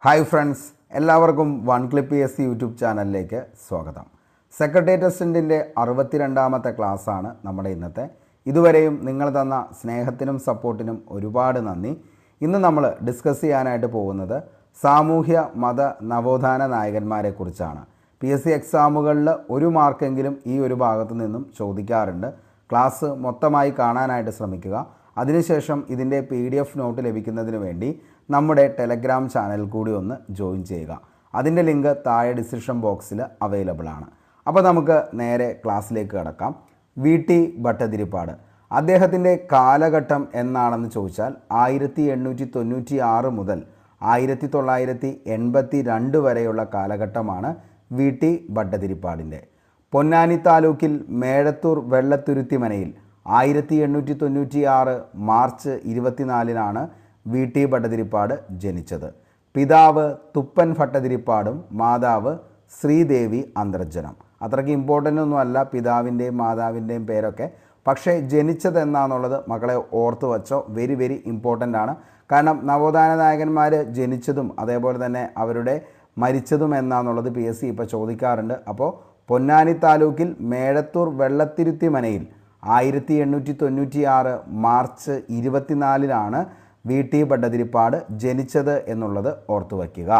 Hi friends, എല്ലാവർക്കും one clip S YouTube ചാനലിലേക്ക് സ്വാഗതം. സെക്രട്ടേറിയറ്റ് അസിസ്റ്റൻറ്റിൻ്റെ 62ാമത്തെ ക്ലാസ്സാണ് നമ്മുടെ ഇന്നത്തെ. ഇതുവരെയും നിങ്ങൾ തന്ന സ്നേഹത്തിനും സപ്പോർട്ടിനും ഒരുപാട് നന്ദി. ഇന്ന് നമ്മൾ ഡിസ്കസ് ചെയ്യാനായിട്ട് പോകുന്നത് സാമൂഹ്യ മത നവോത്ഥാന നായകന്മാരെക്കുറിച്ചാണ്. PSC എക്സാമുകളിൽ ഒരു മാർക്കെങ്കിലും ഈ ഒരു ഭാഗത്തു നിന്നും ചോദിക്കാറുണ്ട്. ക്ലാസ് മൊത്തമായി കാണാനായിട്ട് ശ്രമിക്കുക. അതിനുശേഷം ഇതിൻ്റെ PDF നോട്ട് ലഭിക്കുന്നതിന് വേണ്ടി നമ്മുടെ ടെലഗ്രാം ചാനൽ കൂടി ഒന്ന് ജോയിൻ ചെയ്യുക. അതിൻ്റെ ലിങ്ക് താഴെ ഡിസ്ക്രിപ്ഷൻ ബോക്സിൽ അവൈലബിൾ ആണ്. അപ്പോൾ നമുക്ക് നേരെ ക്ലാസ്സിലേക്ക് കടക്കാം. VT ഭട്ടതിരിപ്പാട് അദ്ദേഹത്തിൻ്റെ കാലഘട്ടം എന്നാണെന്ന് ചോദിച്ചാൽ 1896 മുതൽ 1982 വരെയുള്ള കാലഘട്ടമാണ് VT ഭട്ടതിരിപ്പാടിൻ്റെ. പൊന്നാനി താലൂക്കിൽ മേഴത്തൂർ വെള്ളത്തുരുത്തി മനയിൽ 1896 മാർച്ച് 24 VT ഭട്ടതിരിപ്പാട് ജനിച്ചത്. പിതാവ് തുപ്പൻ ഭട്ടതിരിപ്പാടും മാതാവ് ശ്രീദേവി അന്തർജനം. അത്രയ്ക്ക് ഇമ്പോർട്ടൻ്റ് ഒന്നുമല്ല പിതാവിൻ്റെയും മാതാവിൻ്റെയും പേരൊക്കെ, പക്ഷേ ജനിച്ചത് എന്നാന്നുള്ളത് മക്കളെ ഓർത്ത് വച്ചോ. വെരി വെരി ഇമ്പോർട്ടൻ്റ് ആണ്. കാരണം നവോത്ഥാന നായകന്മാർ ജനിച്ചതും അതേപോലെ തന്നെ അവരുടെ മരിച്ചതും എന്നാന്നുള്ളത് PSC ഇപ്പോൾ ചോദിക്കാറുണ്ട്. അപ്പോൾ പൊന്നാനി താലൂക്കിൽ മേഴത്തൂർ വെള്ളത്തിരുത്തി മനയിൽ 1896 മാർച്ച് 24 VT ഭട്ടതിരിപ്പാട് ജനിച്ചത് എന്നുള്ളത് ഓർത്തു വയ്ക്കുക.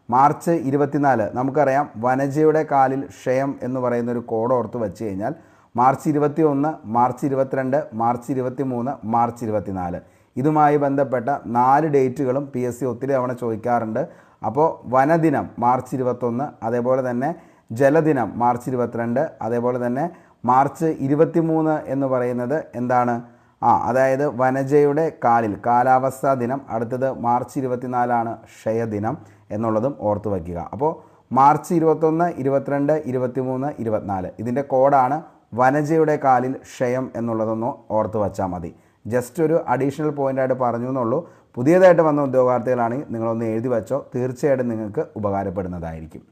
മാർച്ച് 24 നമുക്കറിയാം, വനജയുടെ കാലിൽ ക്ഷയം എന്ന് പറയുന്നൊരു കോഡ് ഓർത്ത് വെച്ച് കഴിഞ്ഞാൽ മാർച്ച് 21, മാർച്ച് 22, മാർച്ച് 23, മാർച്ച് 24 ഇതുമായി ബന്ധപ്പെട്ട 4 ഡേറ്റുകളും PSC ഒത്തിരി തവണ ചോദിക്കാറുണ്ട്. അപ്പോൾ വനദിനം മാർച്ച് 21, അതേപോലെ തന്നെ ജലദിനം മാർച്ച് 22, അതേപോലെ തന്നെ മാർച്ച് 23 എന്ന് പറയുന്നത് എന്താണ്? അതായത് വനജയുടെ കാലിൽ കാലാവസ്ഥാ ദിനം. അടുത്തത് മാർച്ച് 24 ക്ഷയദിനം എന്നുള്ളതും ഓർത്ത് വയ്ക്കുക. അപ്പോൾ മാർച്ച് 21, 22, 23, 24 ഇതിൻ്റെ കോഡാണ് വനജയുടെ കാലിൽ ക്ഷയം എന്നുള്ളതൊന്ന് ഓർത്ത് വച്ചാൽ മതി. ജസ്റ്റ് ഒരു അഡീഷണൽ പോയിൻ്റായിട്ട് പറഞ്ഞു എന്നുള്ളൂ. പുതിയതായിട്ട് വന്ന ഉദ്യോഗാർത്ഥികളാണെങ്കിൽ നിങ്ങളൊന്ന് എഴുതി വെച്ചോ, തീർച്ചയായിട്ടും നിങ്ങൾക്ക് ഉപകാരപ്പെടുന്നതായിരിക്കും.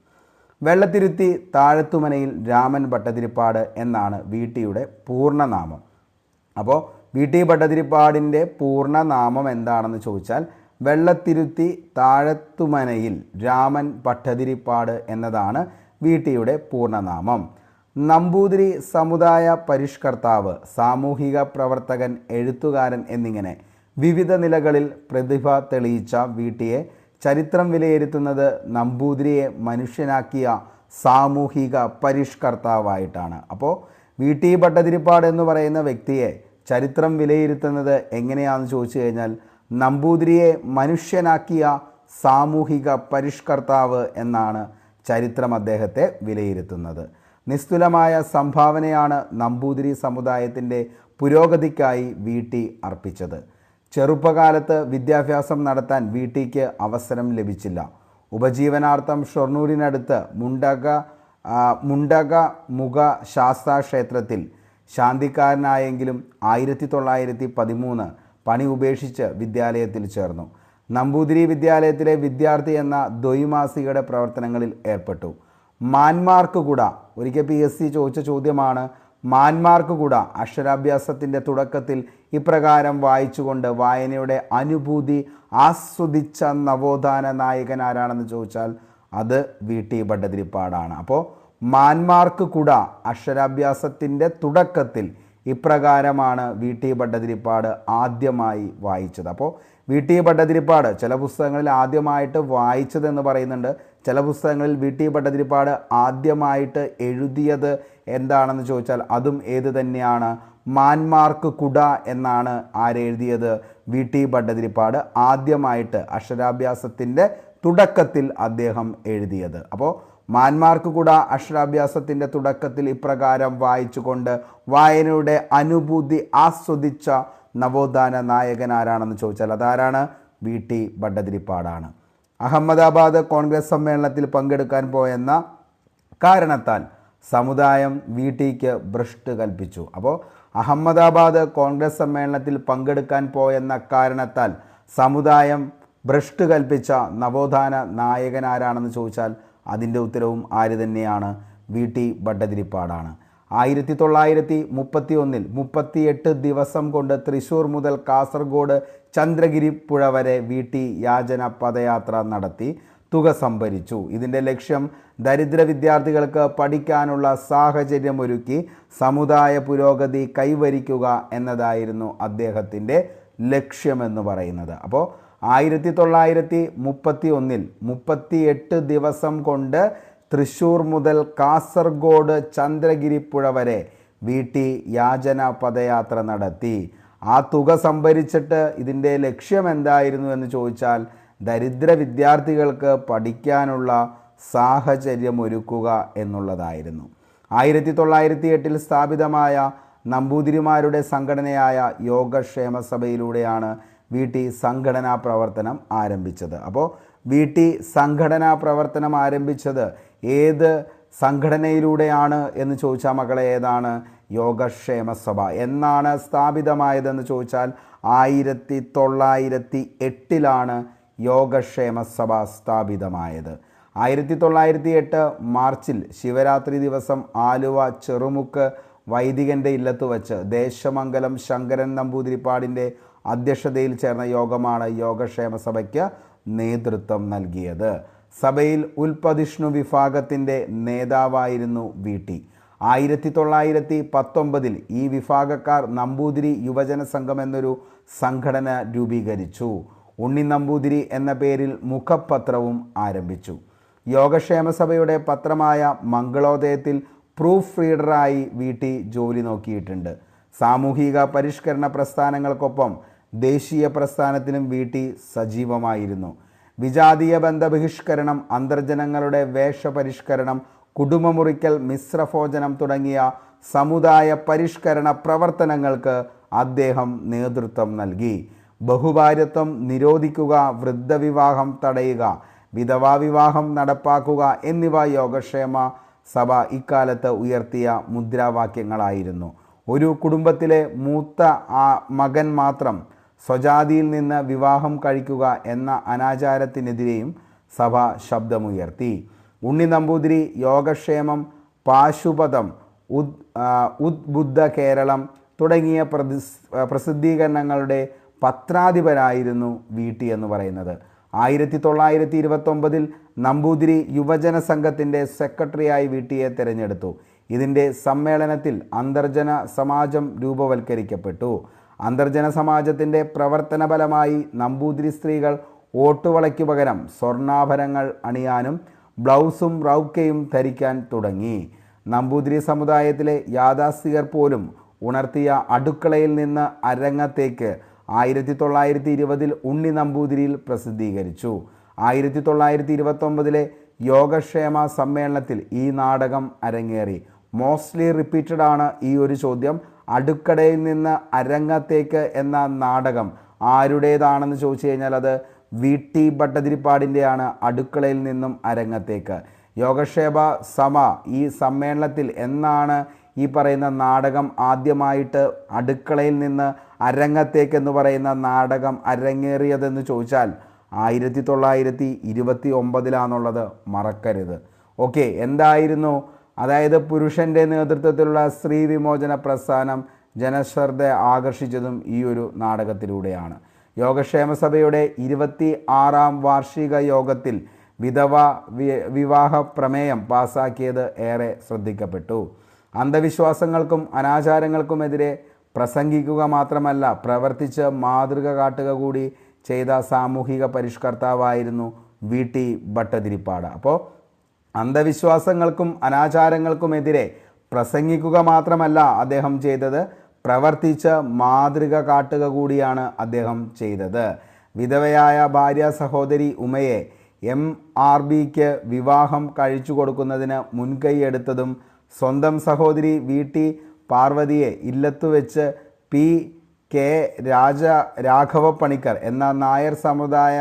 വെള്ളത്തിരുത്തി താഴത്തുമനയിൽ രാമൻ ഭട്ടതിരിപ്പാട് എന്നാണ് VTയുടെ പൂർണ്ണനാമം. അപ്പോൾ VT ഭട്ടതിരിപ്പാടിൻ്റെ പൂർണ്ണനാമം എന്താണെന്ന് ചോദിച്ചാൽ വെള്ളത്തിരുത്തി താഴത്തുമനയിൽ രാമൻ ഭട്ടതിരിപ്പാട് എന്നതാണ് VTയുടെ പൂർണ്ണനാമം. നമ്പൂതിരി സമുദായ പരിഷ്കർത്താവ്, സാമൂഹിക പ്രവർത്തകൻ, എഴുത്തുകാരൻ എന്നിങ്ങനെ വിവിധ നിലകളിൽ പ്രതിഭ തെളിയിച്ച VTയെ ചരിത്രം വിലയിരുത്തുന്നത് നമ്പൂതിരിയെ മനുഷ്യനാക്കിയ സാമൂഹിക പരിഷ്കർത്താവായിട്ടാണ്. അപ്പോൾ VT ഭട്ടതിരിപ്പാട് എന്ന് പറയുന്ന വ്യക്തിയെ ചരിത്രം വിലയിരുത്തുന്നത് എങ്ങനെയാണെന്ന് ചോദിച്ചു കഴിഞ്ഞാൽ നമ്പൂതിരിയെ മനുഷ്യനാക്കിയ സാമൂഹിക പരിഷ്കർത്താവ് എന്നാണ് ചരിത്രം അദ്ദേഹത്തെ വിലയിരുത്തുന്നത്. നിസ്തുലമായ സംഭാവനയാണ് നമ്പൂതിരി സമുദായത്തിൻ്റെ പുരോഗതിക്കായി VT അർപ്പിച്ചത്. ചെറുപ്പകാലത്ത് വിദ്യാഭ്യാസം നടത്താൻ VTക്ക് അവസരം ലഭിച്ചില്ല. ഉപജീവനാർത്ഥം ഷൊർണൂരിനടുത്ത് മുണ്ടക ശാസ്താ ക്ഷേത്രത്തിൽ ശാന്തിക്കാരനായെങ്കിലും 1913 പണി ഉപേക്ഷിച്ച് വിദ്യാലയത്തിൽ ചേർന്നു. നമ്പൂതിരി വിദ്യാലയത്തിലെ വിദ്യാർത്ഥി എന്ന ദ്വൈമാസികയുടെ പ്രവർത്തനങ്ങളിൽ ഏർപ്പെട്ടു. മാന്മാർക്ക് കൂട, ഒരിക്കൽ PSC ചോദിച്ച ചോദ്യമാണ്, മാന്മാർക്ക് കൂട അക്ഷരാഭ്യാസത്തിൻ്റെ തുടക്കത്തിൽ ഇപ്രകാരം വായിച്ചുകൊണ്ട് വായനയുടെ അനുഭൂതി ആസ്വദിച്ച നവോത്ഥാന നായകൻ ആരാണെന്ന് ചോദിച്ചാൽ അത് VT ഭട്ടതിരിപ്പാടാണ്. അപ്പോൾ മാന്മാർക്ക് കൂട അക്ഷരാഭ്യാസത്തിൻ്റെ തുടക്കത്തിൽ ഇപ്രകാരമാണ് VT ഭട്ടതിരിപ്പാട് ആദ്യമായി വായിച്ചത്. അപ്പോൾ VT ഭട്ടതിരിപ്പാട് ചില പുസ്തകങ്ങളിൽ ആദ്യമായിട്ട് വായിച്ചതെന്ന് പറയുന്നുണ്ട്. ചില പുസ്തകങ്ങളിൽ VT ഭട്ടതിരിപ്പാട് ആദ്യമായിട്ട് എഴുതിയത് എന്താണെന്ന് ചോദിച്ചാൽ അതും ഏത് തന്നെയാണ്? മാന്മാർക്ക് കുട എന്നാണ് ആരെഴുതിയത്? VT ഭട്ടതിരിപ്പാട് ആദ്യമായിട്ട് അക്ഷരാഭ്യാസത്തിൻ്റെ തുടക്കത്തിൽ അദ്ദേഹം എഴുതിയത്. അപ്പോൾ മാന്മാർക്ക് കൂട അക്ഷരാഭ്യാസത്തിൻ്റെ തുടക്കത്തിൽ ഇപ്രകാരം വായിച്ചുകൊണ്ട് വായനയുടെ അനുഭൂതി ആസ്വദിച്ച നവോത്ഥാന നായകൻ ആരാണെന്ന് ചോദിച്ചാൽ അതാരാണ്? VT ഭട്ടതിരിപ്പാടാണ്. അഹമ്മദാബാദ് കോൺഗ്രസ് സമ്മേളനത്തിൽ പങ്കെടുക്കാൻ പോയെന്ന കാരണത്താൽ സമുദായം VTക്ക് ഭ്രഷ്ട് കൽപ്പിച്ചു. അപ്പോൾ അഹമ്മദാബാദ് കോൺഗ്രസ് സമ്മേളനത്തിൽ പങ്കെടുക്കാൻ പോയെന്ന കാരണത്താൽ സമുദായം ഭ്രഷ്ട് കൽപ്പിച്ച നവോത്ഥാന നായകൻ ആരാണെന്ന് ചോദിച്ചാൽ അതിൻ്റെ ഉത്തരവും ആര് തന്നെയാണ്? VT ഭട്ടതിരിപ്പാടാണ്. 1931 38 ദിവസം കൊണ്ട് തൃശ്ശൂർ മുതൽ കാസർഗോഡ് ചന്ദ്രഗിരി പുഴ വരെ വീട്ടി യാചന പദയാത്ര നടത്തി തുക സംഭരിച്ചു. ഇതിൻ്റെ ലക്ഷ്യം ദരിദ്ര വിദ്യാർത്ഥികൾക്ക് പഠിക്കാനുള്ള സാഹചര്യമൊരുക്കി സമുദായ പുരോഗതി കൈവരിക്കുക എന്നതായിരുന്നു അദ്ദേഹത്തിൻ്റെ ലക്ഷ്യമെന്ന് പറയുന്നത്. അപ്പോൾ 1931 38 ദിവസം കൊണ്ട് തൃശ്ശൂർ മുതൽ കാസർഗോഡ് ചന്ദ്രഗിരി പുഴ വരെ വീട്ടി യാചന പദയാത്ര നടത്തി. ആ തുക സംഭരിച്ചിട്ട് ഇതിൻ്റെ ലക്ഷ്യം എന്തായിരുന്നു എന്ന് ചോദിച്ചാൽ ദരിദ്ര വിദ്യാർത്ഥികൾക്ക് പഠിക്കാനുള്ള സാഹചര്യം ഒരുക്കുക എന്നുള്ളതായിരുന്നു. 1908 സ്ഥാപിതമായ നമ്പൂതിരിമാരുടെ സംഘടനയായ യോഗക്ഷേമ സഭയിലൂടെയാണ് വീട്ടി സംഘടനാ പ്രവർത്തനം ആരംഭിച്ചത്. അപ്പോൾ വീട്ടി സംഘടനാ പ്രവർത്തനം ആരംഭിച്ചത് ഏത് സംഘടനയിലൂടെയാണ് എന്ന് ചോദിച്ചാൽ മക്കളെ ഏതാണ്? യോഗക്ഷേമ സഭ എന്നാണ് സ്ഥാപിതമായതെന്ന് ചോദിച്ചാൽ 1908 യോഗക്ഷേമ സഭ സ്ഥാപിതമായത്. 1908 മാർച്ചിൽ ശിവരാത്രി ദിവസം ആലുവ ചെറുമുക്ക് വൈദികൻ്റെ ഇല്ലത്ത് വച്ച് ദേശമംഗലം ശങ്കരൻ നമ്പൂതിരിപ്പാടിൻ്റെ അധ്യക്ഷതയിൽ ചേർന്ന യോഗമാണ് യോഗക്ഷേമ സഭയ്ക്ക് നേതൃത്വം നൽകിയത്. സഭയിൽ ഉൽപ്പതിഷ്ണു വിഭാഗത്തിൻ്റെ നേതാവായിരുന്നു വീട്ടി. 1919 ഈ വിഭാഗക്കാർ നമ്പൂതിരി യുവജന സംഘം എന്നൊരു സംഘടന രൂപീകരിച്ചു. ഉണ്ണി നമ്പൂതിരി എന്ന പേരിൽ മുഖപത്രവും ആരംഭിച്ചു. യോഗക്ഷേമ സഭയുടെ പത്രമായ മംഗളോദയത്തിൽ പ്രൂഫ് റീഡറായി വീട്ടി ജോലി നോക്കിയിട്ടുണ്ട്. സാമൂഹിക പരിഷ്കരണ പ്രസ്ഥാനങ്ങൾക്കൊപ്പം ദേശീയ പ്രസ്ഥാനത്തിലും വീട്ടി സജീവമായിരുന്നു. വിജാതീയ ബന്ധ ബഹിഷ്കരണം, അന്തർജനങ്ങളുടെ വേഷപരിഷ്കരണം, കുടുംബമുറിക്കൽ, മിശ്രഭോജനം തുടങ്ങിയ സമുദായ പരിഷ്കരണ പ്രവർത്തനങ്ങൾക്ക് അദ്ദേഹം നേതൃത്വം നൽകി. ബഹുഭാര്യത്വം നിരോധിക്കുക, വൃദ്ധവിവാഹം തടയുക, വിധവാ വിവാഹം നടപ്പാക്കുക എന്നിവ യോഗക്ഷേമ സഭ ഇക്കാലത്ത് ഉയർത്തിയ മുദ്രാവാക്യങ്ങളായിരുന്നു. ഒരു കുടുംബത്തിലെ മൂത്ത മകൻ മാത്രം സ്വജാതിയിൽ നിന്ന് വിവാഹം കഴിക്കുക എന്ന അനാചാരത്തിനെതിരെയും സഭ ശബ്ദമുയർത്തി. ഉണ്ണി നമ്പൂതിരി യോഗക്ഷേമം, പാശുപതം, ഉദ്ബുദ്ധ കേരളം തുടങ്ങിയ പ്രസിദ്ധീകരണങ്ങളുടെ പത്രാധിപരായിരുന്നു വീട്ടി എന്ന് പറയുന്നത്. 1929 നമ്പൂതിരി യുവജന സംഘത്തിൻ്റെ സെക്രട്ടറിയായി വീട്ടിയെ തിരഞ്ഞെടുത്തു. ഇതിൻ്റെ സമ്മേളനത്തിൽ അന്തർജന സമാജം രൂപവൽക്കരിക്കപ്പെട്ടു. അന്തർജന സമാജത്തിൻ്റെ പ്രവർത്തന ഫലമായി നമ്പൂതിരി സ്ത്രീകൾ ഓട്ടുവളയ്ക്കു പകരം സ്വർണ്ണാഭരണങ്ങൾ അണിയാനും ബ്ലൗസും റൗക്കയും ധരിക്കാൻ തുടങ്ങി. നമ്പൂതിരി സമുദായത്തിലെ യാഥാസ്ഥികർ പോലും ഉണർത്തിയ അടുക്കളയിൽ നിന്ന് അരങ്ങത്തേക്ക് 1920 ഉണ്ണി നമ്പൂതിരിയിൽ പ്രസിദ്ധീകരിച്ചു. 1929 യോഗക്ഷേമ സമ്മേളനത്തിൽ ഈ നാടകം അരങ്ങേറി. മോസ്റ്റ്ലി റിപ്പീറ്റഡ് ആണ് ഈ ഒരു ചോദ്യം. അടുക്കളയിൽ നിന്ന് അരങ്ങത്തേക്ക് എന്ന നാടകം ആരുടേതാണെന്ന് ചോദിച്ചു കഴിഞ്ഞാൽ അത് വീട്ടി ഭട്ടതിരിപ്പാടിൻ്റെയാണ്. അടുക്കളയിൽ നിന്നും അരങ്ങത്തേക്ക്. യോഗക്ഷേമ സഭ ഈ സമ്മേളനത്തിൽ എന്നാണ് ഈ പറയുന്ന നാടകം ആദ്യമായിട്ട് അടുക്കളയിൽ നിന്ന് അരങ്ങത്തേക്ക് എന്ന് പറയുന്ന നാടകം അരങ്ങേറിയതെന്ന് ചോദിച്ചാൽ 1929 മറക്കരുത്. ഓക്കെ, എന്തായിരുന്നു? അതായത് പുരുഷൻ്റെ നേതൃത്വത്തിലുള്ള സ്ത്രീ വിമോചന പ്രസ്ഥാനം ജനശ്രദ്ധ ആകർഷിച്ചതും ഈ ഒരു നാടകത്തിലൂടെയാണ്. യോഗക്ഷേമ സഭയുടെ 26ാം വാർഷിക യോഗത്തിൽ വിധവ വിവാഹ പ്രമേയം പാസാക്കിയത് ഏറെ ശ്രദ്ധിക്കപ്പെട്ടു. അന്ധവിശ്വാസങ്ങൾക്കും അനാചാരങ്ങൾക്കുമെതിരെ പ്രസംഗിക്കുക മാത്രമല്ല, പ്രവർത്തിച്ച് മാതൃക കാട്ടുക കൂടി ചെയ്ത സാമൂഹിക പരിഷ്കർത്താവായിരുന്നു വീട്ടി ഭട്ടതിരിപ്പാട്. അപ്പോൾ അന്ധവിശ്വാസങ്ങൾക്കും അനാചാരങ്ങൾക്കുമെതിരെ പ്രസംഗിക്കുക മാത്രമല്ല അദ്ദേഹം ചെയ്തത്, പ്രവർത്തിച്ച് മാതൃക കാട്ടുക കൂടിയാണ് അദ്ദേഹം ചെയ്തത്. വിധവയായ ഭാര്യ സഹോദരി ഉമയെ MRBക്ക് വിവാഹം കഴിച്ചു കൊടുക്കുന്നതിന് മുൻകൈയെടുത്തതും സ്വന്തം സഹോദരി വീട്ടി പാർവതിയെ ഇല്ലത്തുവെച്ച് PK രാഘവ പണിക്കർ എന്ന നായർ സമുദായ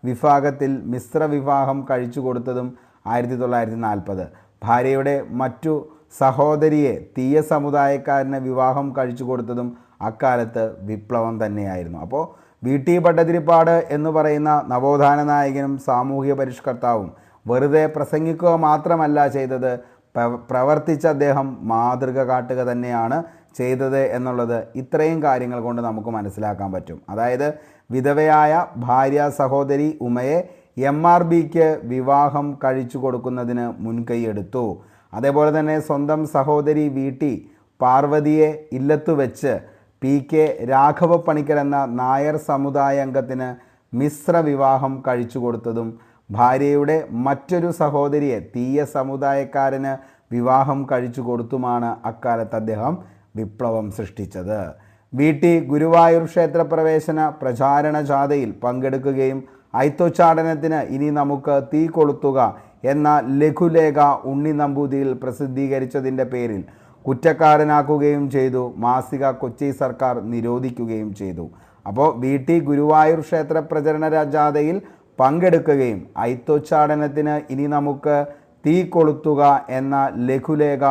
വിഭാഗത്തിൽ മിശ്ര വിവാഹം കഴിച്ചു കൊടുത്തതും 1940. ഭാര്യയുടെ മറ്റു സഹോദരിയെ തീയ സമുദായക്കാരന് വിവാഹം കഴിച്ചു കൊടുത്തതും അക്കാലത്ത് വിപ്ലവം തന്നെയായിരുന്നു. അപ്പോൾ വീട്ടി ഭട്ടതിരിപ്പാട് എന്ന് പറയുന്ന നവോത്ഥാന നായകനും സാമൂഹിക പരിഷ്കർത്താവും വെറുതെ പ്രസംഗിക്കുക മാത്രമല്ല ചെയ്തത്, പ്രവർത്തിച്ച അദ്ദേഹം മാതൃക കാട്ടുക തന്നെയാണ് ചെയ്തത് എന്നുള്ളത് ഇത്രയും കാര്യങ്ങൾ കൊണ്ട് നമുക്ക് മനസ്സിലാക്കാൻ പറ്റും. അതായത് വിധവയായ ഭാര്യ സഹോദരി ഉമയെ MRBക്ക് വിവാഹം കഴിച്ചു കൊടുക്കുന്നതിന് മുൻകൈയെടുത്തു. അതേപോലെ തന്നെ സ്വന്തം സഹോദരി VT പാർവതിയെ ഇല്ലത്തു വെച്ച് PK രാഘവ പണിക്കർ എന്ന നായർ സമുദായ അംഗത്തിന് മിശ്ര വിവാഹം കഴിച്ചു കൊടുത്തതും ഭാര്യയുടെ മറ്റൊരു സഹോദരിയെ തീയ സമുദായക്കാരന് വിവാഹം കഴിച്ചു കൊടുത്തുമാണ് അക്കാലത്ത് അദ്ദേഹം വിപ്ലവം സൃഷ്ടിച്ചത്. VT ഗുരുവായൂർ ക്ഷേത്ര പ്രവേശന പ്രചാരണ ജാഥയിൽ പങ്കെടുക്കുകയും അയിത്തോച്ചാടനത്തിന് ഇനി നമുക്ക് തീ കൊളുത്തുക എന്ന ലഘുലേഖ ഉണ്ണി നമ്പൂതിരിയിൽ പ്രസിദ്ധീകരിച്ചതിൻ്റെ പേരിൽ കുറ്റക്കാരനാക്കുകയും ചെയ്തു. മാസിക കൊച്ചി സർക്കാർ നിരോധിക്കുകയും ചെയ്തു. അപ്പോൾ VT ഗുരുവായൂർ ക്ഷേത്ര പ്രചരണ ജാഥയിൽ പങ്കെടുക്കുകയും അയിത്തോച്ചാടനത്തിന് ഇനി നമുക്ക് തീ കൊളുത്തുക എന്ന ലഘുലേഖ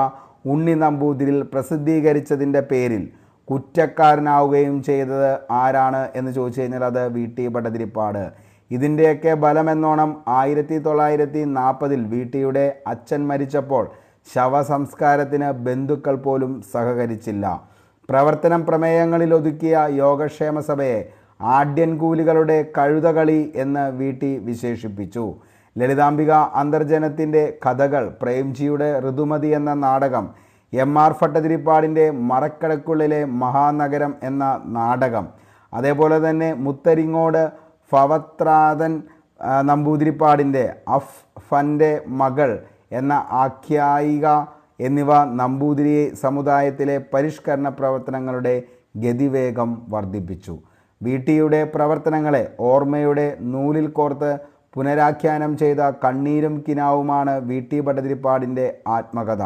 ഉണ്ണി നമ്പൂതിരിയിൽ പ്രസിദ്ധീകരിച്ചതിൻ്റെ പേരിൽ കുറ്റക്കാരനാവുകയും ചെയ്തത് ആരാണ് എന്ന് ചോദിച്ചു കഴിഞ്ഞാൽ അത് VT ഭട്ടതിരിപ്പാട്. ഇതിൻ്റെയൊക്കെ ബലമെന്നോണം 1940 VTയുടെ അച്ഛൻ മരിച്ചപ്പോൾ ശവസംസ്കാരത്തിന് ബന്ധുക്കൾ പോലും സഹകരിച്ചില്ല. പ്രവർത്തനം പ്രമേയങ്ങളിൽ ഒതുക്കിയ യോഗക്ഷേമ സഭയെ ആഢ്യൻകൂലികളുടെ കഴുതകളി എന്ന് VT വിശേഷിപ്പിച്ചു. ലളിതാംബിക അന്തർജനത്തിൻ്റെ കഥകൾ, പ്രേംജിയുടെ ഋതുമതി എന്ന നാടകം, MR ഭട്ടതിരിപ്പാടിൻ്റെ മറക്കടക്കുള്ളിലെ മഹാനഗരം എന്ന നാടകം, അതേപോലെ തന്നെ മുത്തരിങ്ങോട് ഫവത്രാതൻ നമ്പൂതിരിപ്പാടിൻ്റെ അഫ്ഫൻ്റെ മകൾ എന്ന ആഖ്യായിക എന്നിവ നമ്പൂതിരി സമുദായത്തിലെ പരിഷ്കരണ പ്രവർത്തനങ്ങളുടെ ഗതിവേഗം വർദ്ധിപ്പിച്ചു. VTയുടെ പ്രവർത്തനങ്ങളെ ഓർമ്മയുടെ നൂലിൽ കോർത്ത് പുനരാഖ്യാനം ചെയ്ത കണ്ണീരും കിനാവുമാണ് VT ഭട്ടതിരിപ്പാടിൻ്റെ ആത്മകഥ.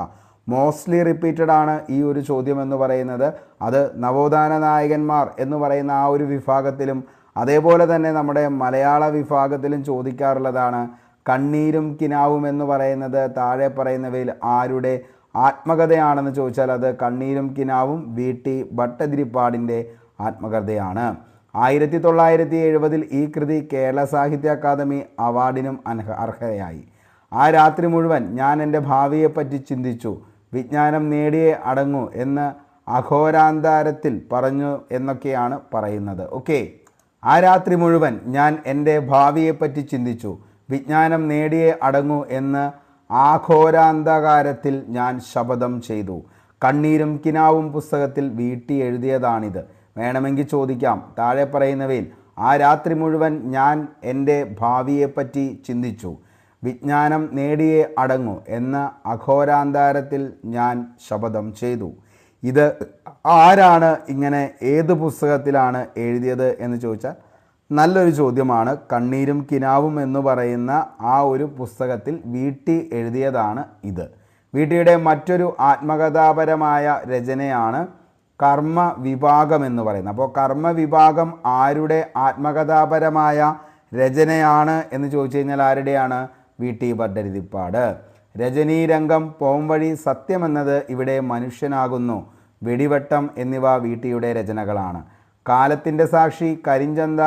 മോസ്റ്റ്ലി റിപ്പീറ്റഡ് ആണ് ഈ ഒരു ചോദ്യം എന്ന് പറയുന്നത്. അത് നവോത്ഥാന നായകന്മാർ എന്ന് പറയുന്ന ആ ഒരു വിഭാഗത്തിലും അതേപോലെ തന്നെ നമ്മുടെ മലയാള വിഭാഗത്തിലും ചോദിക്കാറുള്ളതാണ്. കണ്ണീരും കിനാവും എന്ന് പറയുന്നത് താഴെ പറയുന്നവയിൽ ആരുടെ ആത്മകഥയാണെന്ന് ചോദിച്ചാൽ അത് കണ്ണീരും കിനാവും VT ഭട്ടതിരിപ്പാടിൻ്റെ ആത്മകഥയാണ്. 1970 ഈ കൃതി കേരള സാഹിത്യ അക്കാദമി അവാർഡിനും അർഹയായി. ആ രാത്രി മുഴുവൻ ഞാൻ എൻ്റെ ഭാവിയെപ്പറ്റി ചിന്തിച്ചു, വിജ്ഞാനം നേടിയേ അടങ്ങൂ എന്ന് അഘോരാന്താരത്തിൽ പറഞ്ഞു എന്നൊക്കെയാണ് പറയുന്നത്. ഓക്കെ, ആ രാത്രി മുഴുവൻ ഞാൻ എൻ്റെ ഭാവിയെപ്പറ്റി ചിന്തിച്ചു, വിജ്ഞാനം നേടിയേ അടങ്ങൂ എന്ന് ആഘോരാന്ധകാരത്തിൽ ഞാൻ ശപഥം ചെയ്തു. കണ്ണീരും കിനാവും പുസ്തകത്തിൽ VT എഴുതിയതാണിത്. വേണമെങ്കിൽ ചോദിക്കാം, താഴെ പറയുന്നവയിൽ ആ രാത്രി മുഴുവൻ ഞാൻ എൻ്റെ ഭാവിയെപ്പറ്റി ചിന്തിച്ചു, വിജ്ഞാനം നേടിയേ അടങ്ങൂ എന്ന അഘോരാന്താരത്തിൽ ഞാൻ ശപഥം ചെയ്തു. ഇത് ആരാണ് ഇങ്ങനെ ഏത് പുസ്തകത്തിലാണ് എഴുതിയത് എന്ന് ചോദിച്ചാൽ നല്ലൊരു ചോദ്യമാണ്. കണ്ണീരും കിനാവും എന്ന് പറയുന്ന ആ ഒരു പുസ്തകത്തിൽ VT എഴുതിയതാണ് ഇത്. VTയുടെ മറ്റൊരു ആത്മകഥാപരമായ രചനയാണ് കർമ്മ വിഭാഗം എന്ന് പറയുന്നത്. അപ്പോൾ കർമ്മ വിഭാഗം ആരുടെ ആത്മകഥാപരമായ രചനയാണ് എന്ന് ചോദിച്ചു കഴിഞ്ഞാൽ ആരുടെയാണ്? VT ഭട്ടതിരിപ്പാട്. രജനീരംഗം, പോംവഴി, സത്യമെന്നത് ഇവിടെ മനുഷ്യനാകുന്നു, വെടിവട്ടം എന്നിവ VTയുടെ രചനകളാണ്. കാലത്തിൻ്റെ സാക്ഷി, കരിഞ്ചന്ത,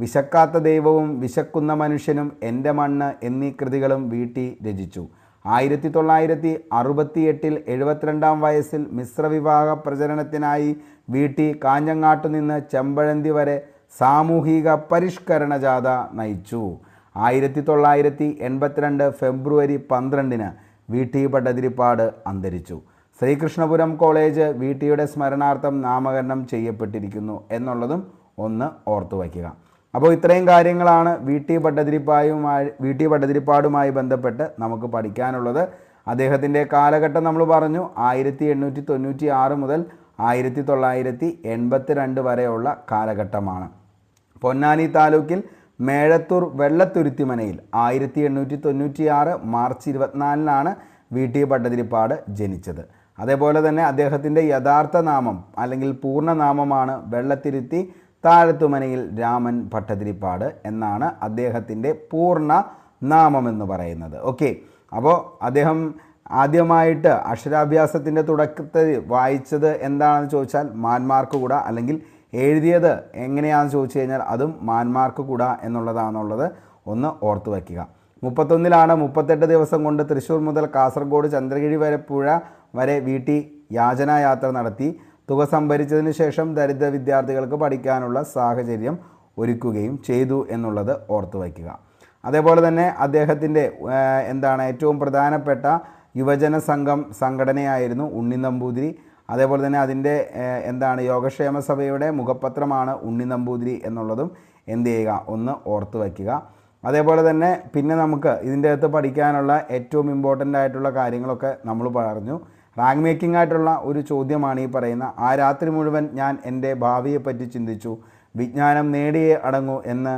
വിശക്കാത്ത ദൈവവും വിശക്കുന്ന മനുഷ്യനും, എൻ്റെ മണ്ണ് എന്നീ കൃതികളും VT രചിച്ചു. 1968 72-ാം വയസ്സിൽ മിശ്രവിവാഹ പ്രചരണത്തിനായി VT കാഞ്ഞങ്ങാട്ടു നിന്ന് ചെമ്പഴന്തി വരെ സാമൂഹിക പരിഷ്കരണ ജാഥ നയിച്ചു. 1982 ഫെബ്രുവരി 12 VT ഭട്ടതിരിപ്പാട് അന്തരിച്ചു. ശ്രീകൃഷ്ണപുരം കോളേജ് VTയുടെ സ്മരണാർത്ഥം നാമകരണം ചെയ്യപ്പെട്ടിരിക്കുന്നു എന്നുള്ളതും ഒന്ന് ഓർത്തു വയ്ക്കുക. അപ്പോൾ ഇത്രയും കാര്യങ്ങളാണ് VT ഭട്ടതിരിപ്പാടുമായി ബന്ധപ്പെട്ട് നമുക്ക് പഠിക്കാനുള്ളത്. അദ്ദേഹത്തിൻ്റെ കാലഘട്ടം നമ്മൾ പറഞ്ഞു 1896 മുതൽ 1982 വരെയുള്ള കാലഘട്ടമാണ്. പൊന്നാനി താലൂക്കിൽ മേഴത്തൂർ വെള്ളത്തുരുത്തിമനയിൽ 1896 മാർച്ച് 24 VT ഭട്ടതിരിപ്പാട് ജനിച്ചത്. അതേപോലെ തന്നെ അദ്ദേഹത്തിൻ്റെ യഥാർത്ഥ നാമം അല്ലെങ്കിൽ പൂർണ്ണനാമമാണ് വെള്ളത്തിരുത്തി താഴത്തുമനയിൽ രാമൻ ഭട്ടതിരിപ്പാട് എന്നാണ് അദ്ദേഹത്തിൻ്റെ പൂർണ്ണ നാമമെന്ന് പറയുന്നത്. ഓക്കെ, അപ്പോൾ അദ്ദേഹം ആദ്യമായിട്ട് അക്ഷരാഭ്യാസത്തിൻ്റെ തുടക്കത്തിൽ വായിച്ചത് എന്താണെന്ന് ചോദിച്ചാൽ മാൻമാർക്ക് കൂട, അല്ലെങ്കിൽ എഴുതിയത് എങ്ങനെയാണെന്ന് ചോദിച്ചു കഴിഞ്ഞാൽ അതും മാൻമാർക്ക് കൂട എന്നുള്ളതാണെന്നുള്ളത് ഒന്ന് ഓർത്തു വയ്ക്കുക. 31-ലാണ് 38 ദിവസം കൊണ്ട് തൃശ്ശൂർ മുതൽ കാസർഗോഡ് ചന്ദ്രഗിരി വരെ പുഴ വരെ വീട്ടി യാചനായാത്ര നടത്തി തുക സംഭരിച്ചതിന് ശേഷം ദരിദ്ര വിദ്യാർത്ഥികൾക്ക് പഠിക്കാനുള്ള സാഹചര്യം ഒരുക്കുകയും ചെയ്തു എന്നുള്ളത് ഓർത്തു വയ്ക്കുക. അതേപോലെ തന്നെ അദ്ദേഹത്തിൻ്റെ ഏറ്റവും പ്രധാനപ്പെട്ട യുവജന സംഘടനയായിരുന്നു ഉണ്ണി നമ്പൂതിരി. അതേപോലെ തന്നെ അതിൻ്റെ യോഗക്ഷേമ സഭയുടെ മുഖപത്രമാണ് ഉണ്ണി നമ്പൂതിരി എന്നുള്ളതും ഒന്ന് ഓർത്തു വയ്ക്കുക. അതേപോലെ തന്നെ പിന്നെ നമുക്ക് ഇതിൻ്റെ അകത്ത് പഠിക്കാനുള്ള ഏറ്റവും ഇമ്പോർട്ടൻ്റ് ആയിട്ടുള്ള കാര്യങ്ങളൊക്കെ നമ്മൾ പറഞ്ഞു. റാങ്ക് മേക്കിംഗ് ആയിട്ടുള്ള ഒരു ചോദ്യമാണ് ഈ പറയുന്ന ആ രാത്രി മുഴുവൻ ഞാൻ എൻ്റെ ഭാവിയെപ്പറ്റി ചിന്തിച്ചു, വിജ്ഞാനം നേടിയേ അടങ്ങൂ എന്ന്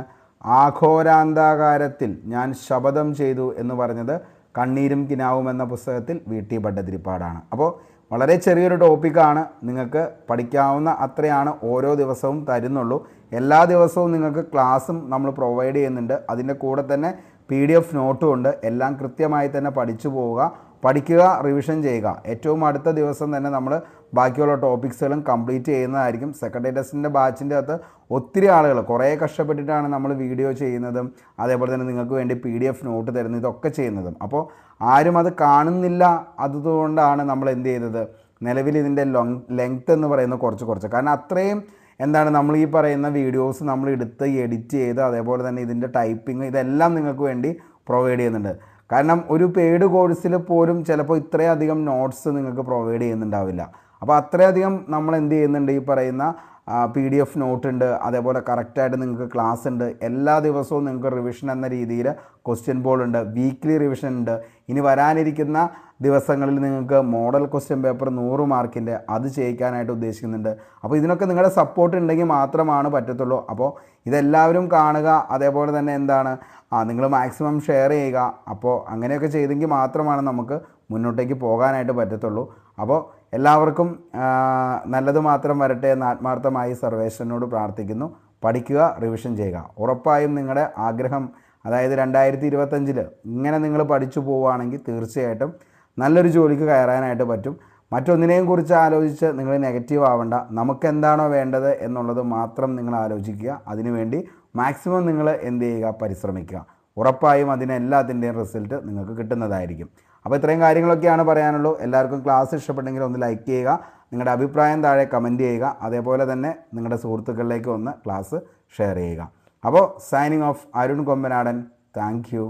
ആഘോരാന്താകാരത്തിൽ ഞാൻ ശപഥം ചെയ്തു എന്ന് പറഞ്ഞത് കണ്ണീരും കിനാവും എന്ന പുസ്തകത്തിൽ വി.ടി. ഭട്ടതിരിപ്പാടാണ്. അപ്പോൾ വളരെ ചെറിയൊരു ടോപ്പിക്കാണ്, നിങ്ങൾക്ക് പഠിക്കാവുന്ന അത്രയാണ് ഓരോ ദിവസവും തരുന്നുള്ളൂ. എല്ലാ ദിവസവും നിങ്ങൾക്ക് ക്ലാസ്സും നമ്മൾ പ്രൊവൈഡ് ചെയ്യുന്നുണ്ട്. അതിൻ്റെ കൂടെ തന്നെ PDF നോട്ടും ഉണ്ട്. എല്ലാം കൃത്യമായി തന്നെ പഠിച്ചു പോവുക, പഠിക്കുക, റിവിഷൻ ചെയ്യുക. ഏറ്റവും അടുത്ത ദിവസം തന്നെ നമ്മൾ ബാക്കിയുള്ള ടോപ്പിക്സുകളും കംപ്ലീറ്റ് ചെയ്യുന്നതായിരിക്കും. സെക്രട്ടറി ടെസ്റ്റിൻ്റെ ബാച്ചിൻ്റെ അകത്ത് ഒത്തിരി ആളുകൾ കുറേ കഷ്ടപ്പെട്ടിട്ടാണ് നമ്മൾ വീഡിയോ ചെയ്യുന്നതും അതേപോലെ തന്നെ നിങ്ങൾക്ക് വേണ്ടി PDF നോട്ട് തരുന്നത്, ഇതൊക്കെ ചെയ്യുന്നതും. അപ്പോൾ ആരും അത് കാണുന്നില്ല. അതുകൊണ്ടാണ് നമ്മൾ എന്ത് ചെയ്തത്, നിലവിൽ ഇതിൻ്റെ ലെങ്ത്ത് എന്ന് പറയുന്നത് കുറച്ച് കാരണം അത്രയും നമ്മൾ ഈ പറയുന്ന വീഡിയോസ് നമ്മൾ എടുത്ത് എഡിറ്റ് ചെയ്ത് അതേപോലെ തന്നെ ഇതിൻ്റെ ടൈപ്പിംഗ് ഇതെല്ലാം നിങ്ങൾക്ക് വേണ്ടി പ്രൊവൈഡ് ചെയ്യുന്നുണ്ട്. കാരണം ഒരു പെയ്ഡ് കോഴ്സിൽ പോലും ചിലപ്പോൾ ഇത്രയധികം നോട്ട്സ് നിങ്ങൾക്ക് പ്രൊവൈഡ് ചെയ്യുന്നുണ്ടാവില്ല. അപ്പോൾ അത്രയധികം നമ്മൾ എന്ത് ചെയ്യുന്നുണ്ട്, ഈ പറയുന്ന PDF നോട്ടുണ്ട്, അതേപോലെ കറക്റ്റായിട്ട് നിങ്ങൾക്ക് ക്ലാസ് ഉണ്ട്. എല്ലാ ദിവസവും നിങ്ങൾക്ക് റിവിഷൻ എന്ന രീതിയിൽ ക്വസ്റ്റ്യൻ ബോൾ ഉണ്ട്, വീക്ക്ലി റിവിഷൻ ഉണ്ട്. ഇനി വരാനിരിക്കുന്ന ദിവസങ്ങളിൽ നിങ്ങൾക്ക് മോഡൽ ക്വസ്റ്റ്യൻ പേപ്പർ 100 മാർക്കിൻ്റെ അത് ചെയ്യിക്കാനായിട്ട് ഉദ്ദേശിക്കുന്നുണ്ട്. അപ്പോൾ ഇതിനൊക്കെ നിങ്ങളുടെ സപ്പോർട്ട് ഉണ്ടെങ്കിൽ മാത്രമാണ് പറ്റത്തുള്ളൂ. അപ്പോൾ ഇതെല്ലാവരും കാണുക. അതേപോലെ തന്നെ നിങ്ങൾ മാക്സിമം ഷെയർ ചെയ്യുക. അപ്പോൾ അങ്ങനെയൊക്കെ ചെയ്തെങ്കിൽ മാത്രമാണ് നമുക്ക് മുന്നോട്ടേക്ക് പോകാനായിട്ട് പറ്റത്തുള്ളൂ. അപ്പോൾ എല്ലാവർക്കും നല്ലത് മാത്രം വരട്ടെ എന്ന് ആത്മാർത്ഥമായി സർവേശ്വരനോട് പ്രാർത്ഥിക്കുന്നു. പഠിക്കുക, റിവിഷൻ ചെയ്യുക. ഉറപ്പായും നിങ്ങളുടെ ആഗ്രഹം, അതായത് 2025 ഇങ്ങനെ നിങ്ങൾ പഠിച്ചു പോവുകയാണെങ്കിൽ തീർച്ചയായിട്ടും നല്ലൊരു ജോലിക്ക് കയറാനായിട്ട് പറ്റും. മറ്റൊന്നിനെയും കുറിച്ച് ആലോചിച്ച് നിങ്ങൾ നെഗറ്റീവ് ആവണ്ട. നമുക്കെന്താണോ വേണ്ടത് എന്നുള്ളത് മാത്രം നിങ്ങൾ ആലോചിക്കുക. അതിനുവേണ്ടി മാക്സിമം നിങ്ങൾ എന്ത് ചെയ്യുക, പരിശ്രമിക്കുക. ഉറപ്പായും അതിനെല്ലാത്തിൻ്റെയും റിസൾട്ട് നിങ്ങൾക്ക് കിട്ടുന്നതായിരിക്കും. അപ്പോൾ ഇത്രയും കാര്യങ്ങളൊക്കെയാണ് പറയാനുള്ളൂ. എല്ലാവർക്കും ക്ലാസ് ഇഷ്ടപ്പെട്ടെങ്കിൽ ഒന്ന് ലൈക്ക് ചെയ്യുക, നിങ്ങളുടെ അഭിപ്രായം താഴെ കമൻറ്റ് ചെയ്യുക. അതേപോലെ തന്നെ നിങ്ങളുടെ സുഹൃത്തുക്കളിലേക്ക് ഒന്ന് ക്ലാസ് ഷെയർ ചെയ്യുക. അപ്പോൾ signing off, Arun Kombanadan. Thank you.